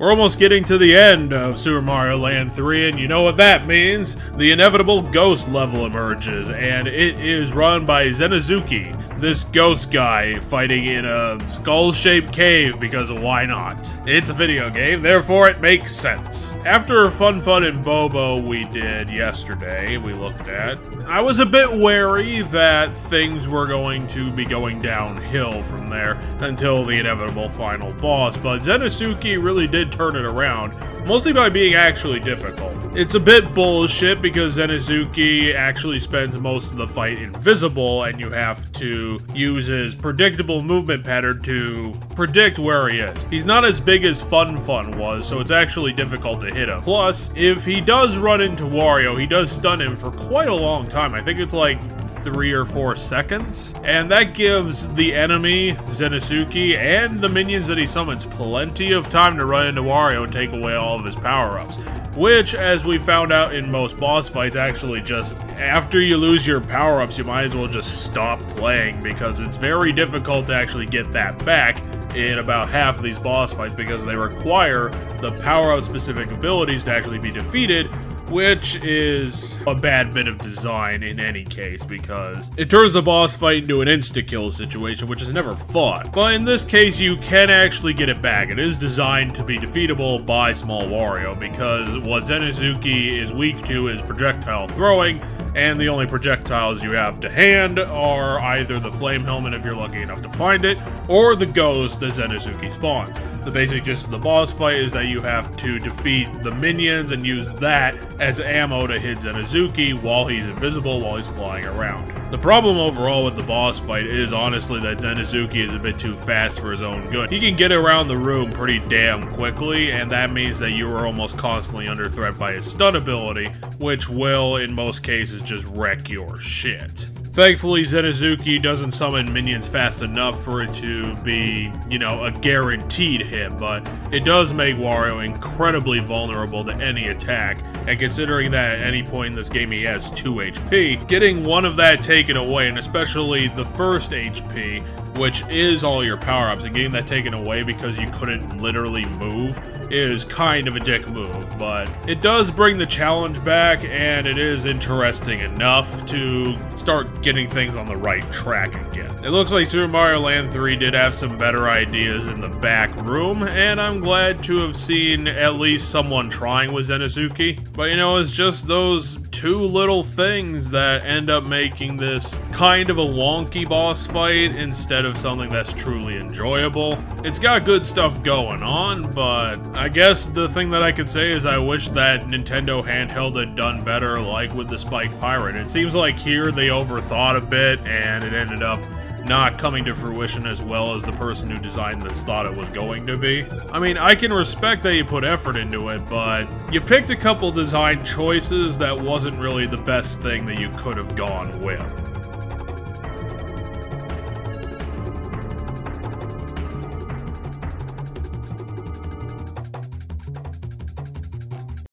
We're almost getting to the end of Super Mario Land 3, and you know what that means. The inevitable ghost level emerges, and it is run by Zenisuki, this ghost guy fighting in a skull-shaped cave because why not? It's a video game, therefore it makes sense. After Fun and Bobo we did yesterday, we looked at, I was a bit wary that things were going to be going downhill from there until the inevitable final boss, but Zenisuki really did turn it around, mostly by being actually difficult. It's a bit bullshit because Zenisuki actually spends most of the fight invisible, and you have to use his predictable movement pattern to predict where he is. He's not as big as Fun was, so it's actually difficult to hit him. Plus, if he does run into Wario, he does stun him for quite a long time. I think it's like 3 or 4 seconds, and that gives the enemy, Zenisuki, and the minions that he summons plenty of time to run into Wario and take away all of his power-ups. Which, as we found out in most boss fights, actually just, after you lose your power-ups, you might as well just stop playing, because it's very difficult to actually get that back in about half of these boss fights, because they require the power-up specific abilities to actually be defeated, which is a bad bit of design in any case, because it turns the boss fight into an insta-kill situation, which is never fun. But in this case, you can actually get it back. It is designed to be defeatable by Small Wario, because what Zenisuki is weak to is projectile throwing, and the only projectiles you have to hand are either the flame helmet if you're lucky enough to find it, or the ghost that Zenisuki spawns. The basic gist of the boss fight is that you have to defeat the minions and use that as ammo to hit Zenisuki while he's invisible, while he's flying around. The problem overall with the boss fight is honestly that Zenisuki is a bit too fast for his own good. He can get around the room pretty damn quickly, and that means that you are almost constantly under threat by his stun ability, which will, in most cases, just wreck your shit. Thankfully, Zenisuki doesn't summon minions fast enough for it to be, you know, a guaranteed hit, but it does make Wario incredibly vulnerable to any attack, and considering that at any point in this game he has 2 HP, getting one of that taken away, and especially the first HP, which is all your power-ups, and getting that taken away because you couldn't literally move, is kind of a dick move, but it does bring the challenge back, and it is interesting enough to start getting things on the right track again. It looks like Super Mario Land 3 did have some better ideas in the back room, and I'm glad to have seen at least someone trying with Zenisuki. But you know, it's just those 2 little things that end up making this kind of a wonky boss fight instead of something that's truly enjoyable. It's got good stuff going on, but I guess the thing that I could say is I wish that Nintendo handheld had done better, like with the Spike Pirate. It seems like here they overthought a bit, and it ended up not coming to fruition as well as the person who designed this thought it was going to be. I mean, I can respect that you put effort into it, but you picked a couple design choices that wasn't really the best thing that you could have gone with.